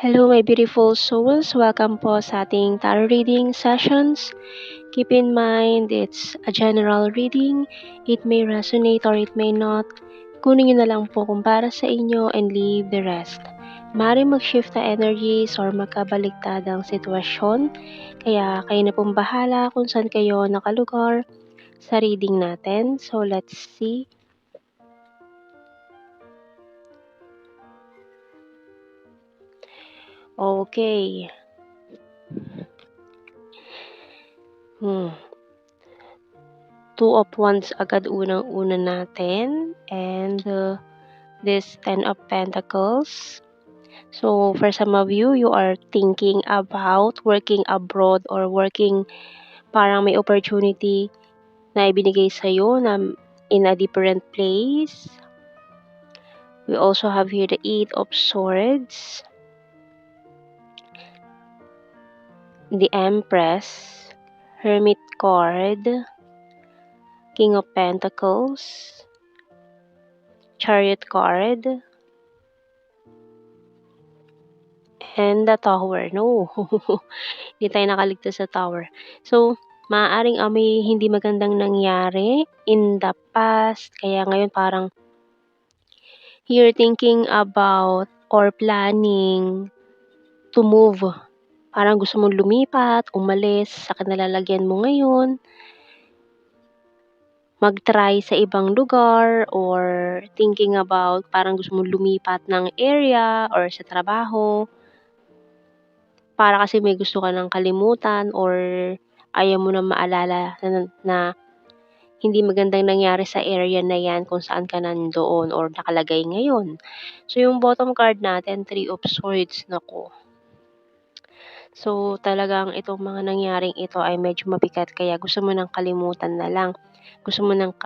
Hello my beautiful souls, welcome po sa ating tarot reading sessions. Keep in mind, it's a general reading. It may resonate or it may not. Kunin nyo na lang po kung para sa inyo and leave the rest. Maaaring mag-shift na energies or magkabaliktad ang sitwasyon. Kaya kayo na pong bahala kung saan kayo nakalugar sa reading natin. So let's see. Okay. Two of Wands agad unang-una natin. And this Ten of Pentacles. So, for some of you, you are thinking about working abroad or working parang may opportunity na ibinigay sa'yo na in a different place. We also have here the Eight of Swords, the Empress, Hermit card, King of Pentacles, Chariot card, and the Tower. No, hindi tayo nakaligtas sa Tower. So, maaaring may hindi magandang nangyari in the past. Kaya ngayon parang you're thinking about or planning to move. Parang gusto mong lumipat, umalis sa kinalalagyan mo ngayon, mag-try sa ibang lugar, or thinking about parang gusto mong lumipat ng area or sa trabaho. Para kasi may gusto ka ng kalimutan or ayaw mo na maalala na hindi magandang nangyari sa area na yan kung saan ka nandoon or nakalagay ngayon. So, yung bottom card natin, Three of Swords, nako. So, talagang itong mga nangyaring ito ay medyo mabigat kaya gusto mo nang kalimutan na lang. Gusto mo nang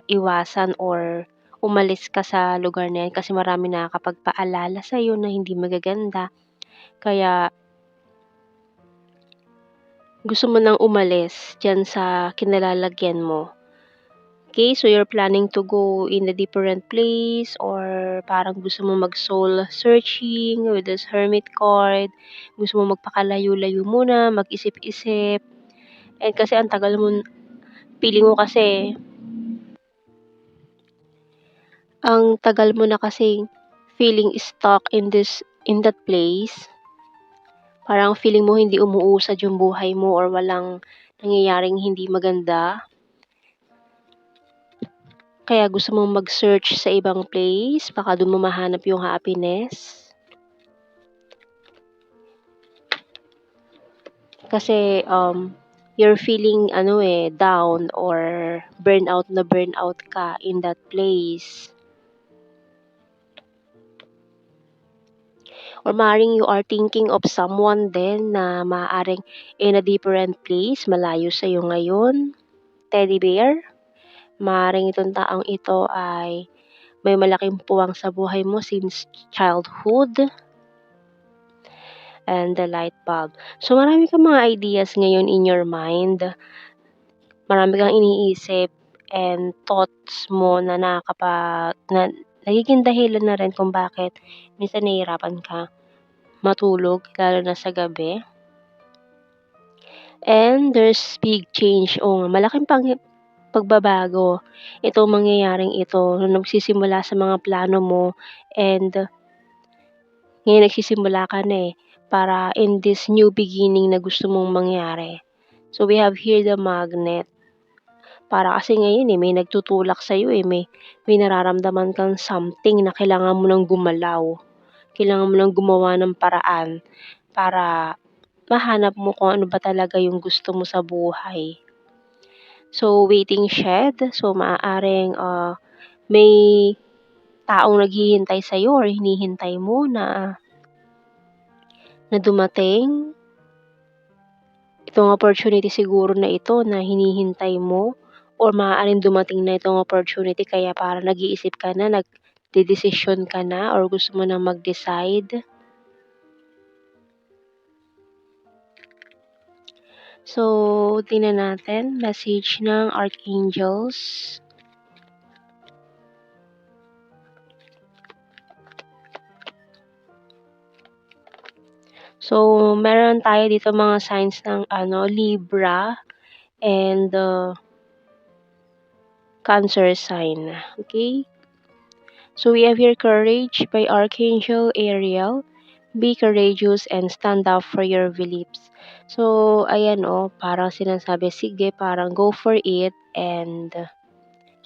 iwasan or umalis ka sa lugar na yan kasi marami nakakapagpaalala sa'yo na hindi magaganda. Kaya gusto mo nang umalis dyan sa kinalalagyan mo. Okay, so you're planning to go in a different place or parang gusto mo mag-soul searching with this Hermit card. Gusto mo magpakalayo-layo muna, mag-isip-isip. And kasi ang tagal mo, feeling mo kasi, ang tagal mo na kasi feeling stuck in that place. Parang feeling mo hindi umuusad yung buhay mo or walang nangyayaring hindi maganda. Kaya gusto mong mag-search sa ibang place, baka doon mo mahanap yung happiness. Kasi you're feeling down or burnout ka in that place. Or maaaring you are thinking of someone din na maaaring in a different place, malayo sa iyo ngayon. Teddy bear. Maaaring itong taong ito ay may malaking puwang sa buhay mo since childhood. And the light bulb. So, marami kang mga ideas ngayon in your mind. Marami kang iniisip and thoughts mo na nagiging dahilan na rin kung bakit minsan nahihirapan ka matulog, lalo na sa gabi. And there's big change o malaking pagbabago itong mangyayaring ito nung nagsisimula sa mga plano mo and ngayon nagsisimula ka na para in this new beginning na gusto mong mangyari. So we have here the Magnet. Para kasi ngayon may nagtutulak sa'yo may nararamdaman kang something na kailangan mo nang gumalaw. Kailangan mo nang gumawa ng paraan para mahanap mo kung ano ba talaga yung gusto mo sa buhay. So, waiting shed. So, maaaring may taong naghihintay sa'yo or hinihintay mo na dumating. Itong opportunity siguro na ito na hinihintay mo or maaaring dumating na itong opportunity kaya para nag-iisip ka na, nagdedesisyon ka na or gusto mo na mag-decide. So, tingnan natin, message ng Archangels. So, meron tayo dito mga signs ng Libra and Cancer sign, okay? So, we have here Courage by Archangel Ariel. Be courageous and stand up for your beliefs. So, ayan parang sinasabi, sige, parang go for it and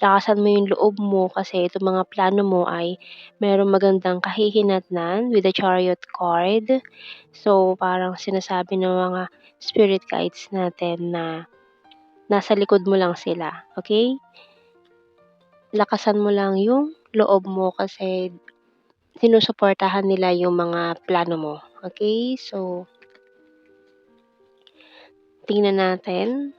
lakasan mo yung loob mo kasi itong mga plano mo ay merong magandang kahihinatnan with the Chariot card. So, parang sinasabi ng mga spirit guides natin na nasa likod mo lang sila, okay? Lakasan mo lang yung loob mo kasi sinusuportahan nila yung mga plano mo, okay? So, tingnan natin.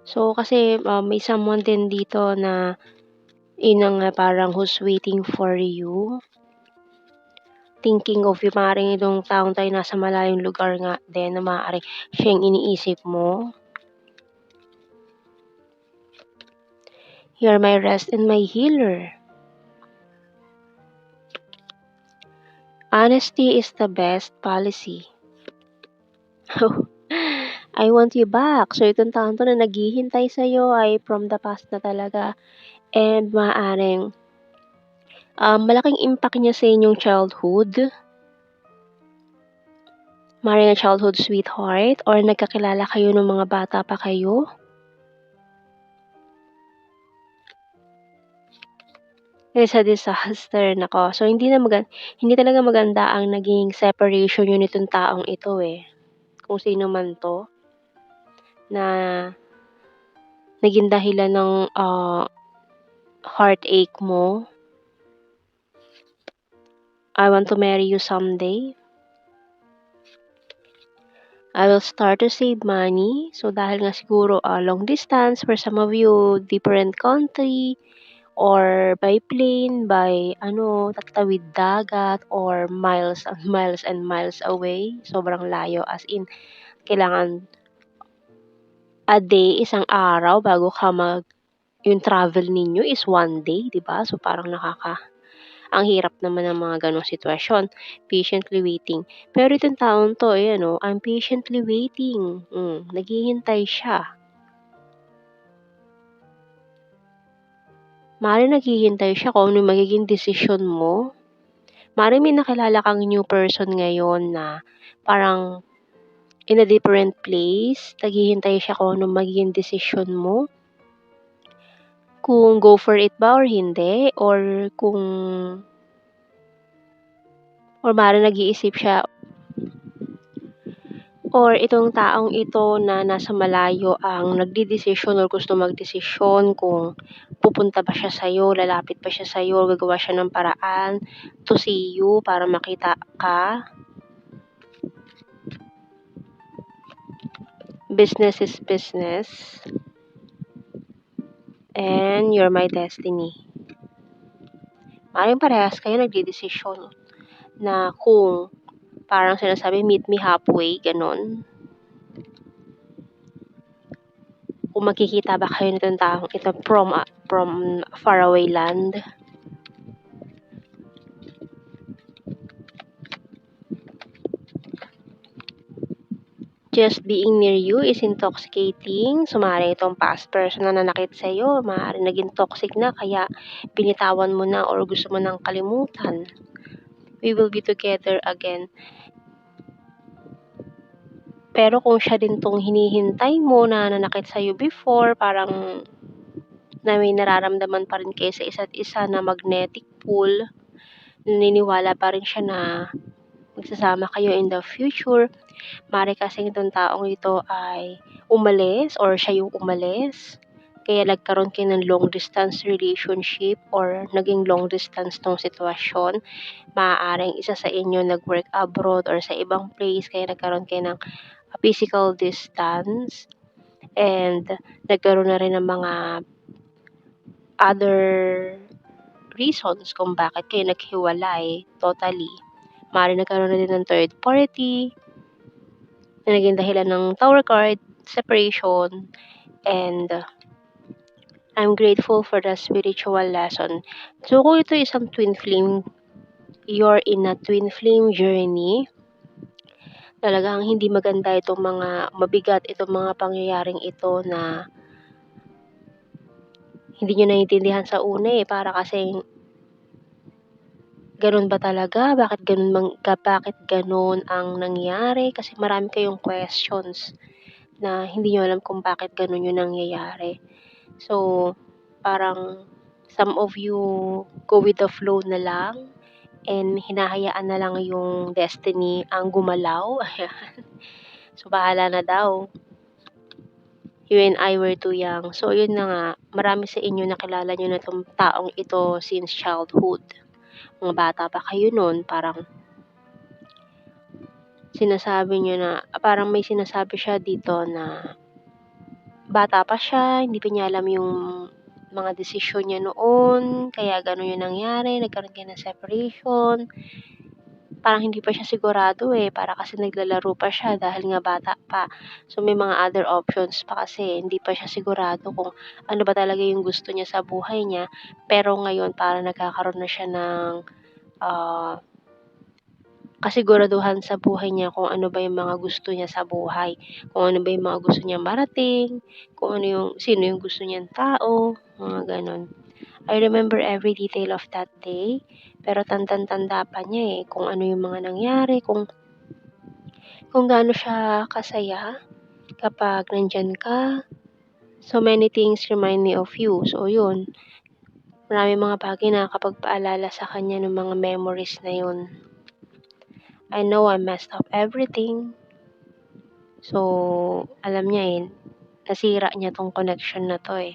So, kasi may someone din dito na parang who's waiting for you. Thinking of you, maaaring itong taong tayo nasa malayong lugar nga din na maaaring siya yung iniisip mo. You're my rest and my healer. Honesty is the best policy. I want you back. So, itong taon to na naghihintay sa'yo ay from the past na talaga. And maaaring malaking impact niya sa inyong childhood. Maaaring na childhood sweetheart or nagkakilala kayo ng mga bata pa kayo. It's a disaster, nako. So, hindi talaga maganda ang naging separation niyo nitong taong ito, kung sino man 'to, na naging dahilan ng, heartache mo. I want to marry you someday. I will start to save money. So, dahil nga siguro, long distance for some of you, different country or by plane, by tatawid dagat or miles and miles and miles away. Sobrang layo as in kailangan a day, isang araw bago ka yung travel ninyo is 1 day, 'di ba? So, parang ang hirap naman ng mga gano'ng sitwasyon, patiently waiting. Pero itong taong 'to, ayan I'm patiently waiting, naghihintay siya. Maaaring naghihintay siya kung ano yung magiging desisyon mo. Maaaring may nakilala kang new person ngayon na parang in a different place, naghihintay siya kung anong magiging desisyon mo. Kung go for it ba or hindi, or maaaring nag-iisip siya or itong taong ito na nasa malayo ang nagdedesisyon or gusto magdesisyon kung pupunta ba siya sa'yo, lalapit ba siya sa'yo, gagawa siya ng paraan to see you para makita ka. Business is business. And you're my destiny. Maaaring parehas kayo nagdedesisyon na kung parang sinasabi, meet me halfway, ganon. Kung magkikita ba kayo nitong taong ito from faraway land. Just being near you is intoxicating. So, maaaring itong past person na nanakit sa'yo, maaaring naging toxic na kaya pinitawan mo na or gusto mo nang kalimutan. We will be together again. Pero kung siya din tong hinihintay mo na nanakit sa'yo before, parang na may nararamdaman pa rin kayo sa isa't isa na magnetic pull, naniniwala pa rin siya na magsasama kayo in the future. Maaari kasing itong taong ito ay umalis or siya yung umalis. Kaya nagkaroon kayo ng long distance relationship or naging long distance tong sitwasyon. Maaaring isa sa inyo nag-work abroad or sa ibang place kaya nagkaroon kayo ng physical distance and nagkaroon na rin ng mga other reasons kung bakit kayo naghiwalay totally. Maaaring nagkaroon na din ng third party na naging dahilan ng Tower card, separation, and I'm grateful for the spiritual lesson. So kung ito isang twin flame, you're in a twin flame journey, talagang hindi maganda itong mga mabigat itong mga pangyayaring ito na hindi niyo naiintindihan sa una, para kasing gano'n ba talaga? Bakit gano'n ang nangyari? Kasi marami kayong questions na hindi niyo alam kung bakit gano'n yung nangyayari. So, parang some of you go with the flow na lang and hinahayaan na lang yung destiny ang gumalaw, ayan. So, bahala na daw. You and I were too young. So, yun na nga, marami sa inyo nakilala niyo na 'tong taong ito since childhood. Mga bata pa kayo nun, parang sinasabi niyo na parang may sinasabi siya dito na bata pa siya, hindi pa niya alam yung mga desisyon niya noon, kaya gano'n yung nangyari, nagkaroon kayo ng separation. Parang hindi pa siya sigurado, para kasi naglalaro pa siya dahil nga bata pa. So, may mga other options pa kasi hindi pa siya sigurado kung ano ba talaga yung gusto niya sa buhay niya. Pero ngayon parang nagkakaroon na siya ng, kasiguraduhan sa buhay niya kung ano ba yung mga gusto niya sa buhay, kung ano ba yung mga gusto niyang marating, kung sino yung gusto niyang tao, mga gano'n. I remember every detail of that day, pero tandang-tanda pa niya, kung ano yung mga nangyari, kung gaano siya kasaya kapag nandiyan ka. So many things remind me of you. So yun, maraming mga bagay na kapag paalala sa kanya ng mga memories na yun. I know I messed up everything. So, alam niya, nasira niya 'tong connection na 'to,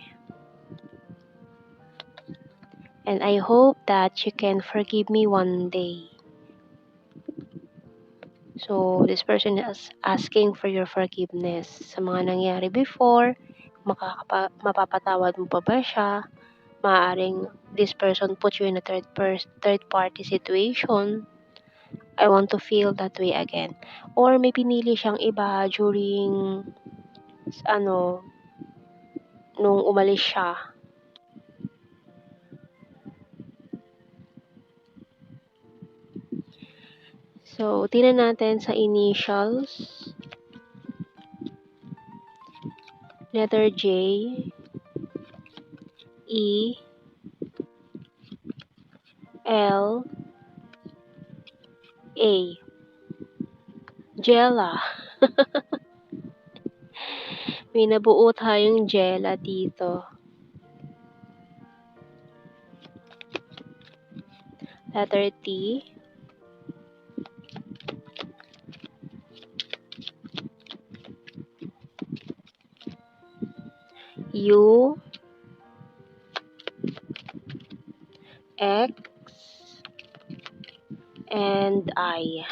And I hope that you can forgive me one day. So, this person is asking for your forgiveness sa mga nangyari before. Mapapatawad mo pa ba siya? Maaaring this person put you in a third party situation. I want to feel that way again. Or may pinili siyang iba during nung umalis siya. So, tingnan natin sa initials. Letter J, E, L, A. Jella. May nabuo tayong Jella dito. Letter T, U, X, and I.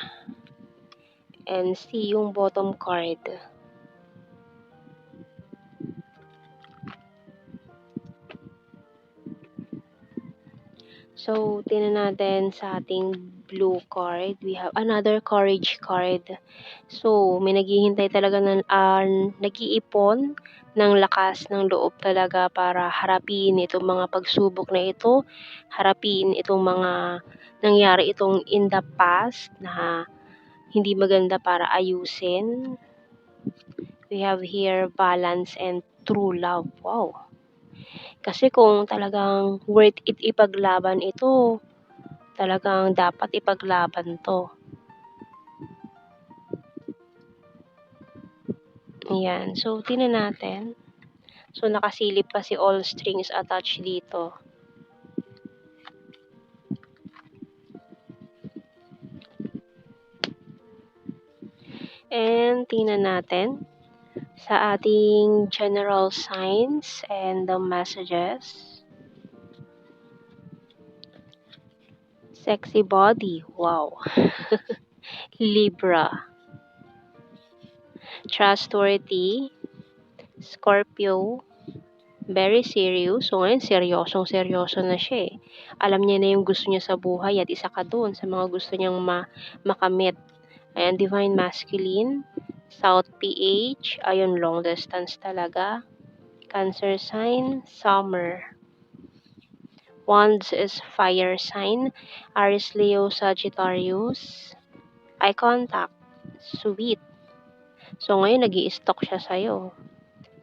And C yung bottom card. So, tingnan natin sa ating blue card. We have another courage card. So, may naghihintay talaga nag-iipon ng lakas ng loob talaga para harapin itong mga pagsubok na ito. Harapin itong mga nangyari itong in the past na hindi maganda para ayusin. We have here balance and true love. Wow! Kasi kung talagang worth it ipaglaban ito, talagang dapat ipaglaban 'to. Ayan, so tingnan natin. So nakasilip pa si all strings attached dito. And tingnan natin sa ating general signs and the messages. Sexy body, wow. Libra. Trustworthy, Scorpio, very serious. So ngayon, seryosong-seryoso na siya. Alam niya na yung gusto niya sa buhay at isa ka doon sa mga gusto niyang makamit. Ayan, divine masculine, South PH, ayun, long distance talaga. Cancer sign, summer. Wands is fire sign. Aries, Leo, Sagittarius. Eye contact, sweet. So ngayon nag-i-stalk siya sa'yo.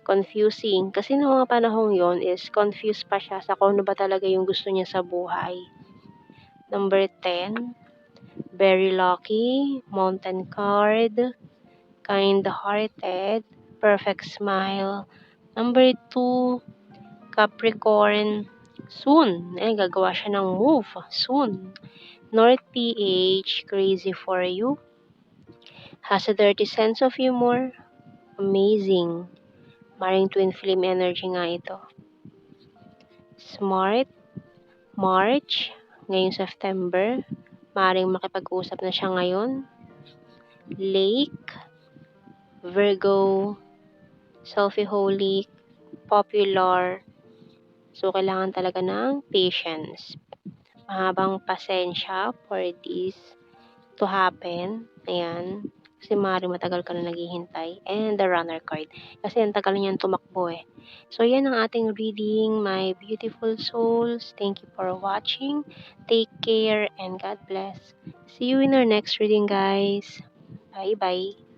Confusing. Kasi noong mga panahong yon is confused pa siya sa kung ano ba talaga yung gusto niya sa buhay. Number 10, very lucky, mountain card, kind-hearted, perfect smile. Number 2, Capricorn, soon. Gagawa siya ng move, soon. North PH, crazy for you. Has a dirty sense of humor. Amazing. Maring twin flame energy nga ito. Smart, March, ngayong September. Maring makipag-usap na siya ngayon. Lake, Virgo, selfie-holic, popular. So, kailangan talaga ng patience. Mahabang pasensya for this to happen. Ayan. Kasi maaaring matagal ka na naghihintay. And the runner card. Kasi ang tagal niyan tumakbo eh. So, yan ang ating reading, my beautiful souls. Thank you for watching. Take care and God bless. See you in our next reading, guys. Bye-bye.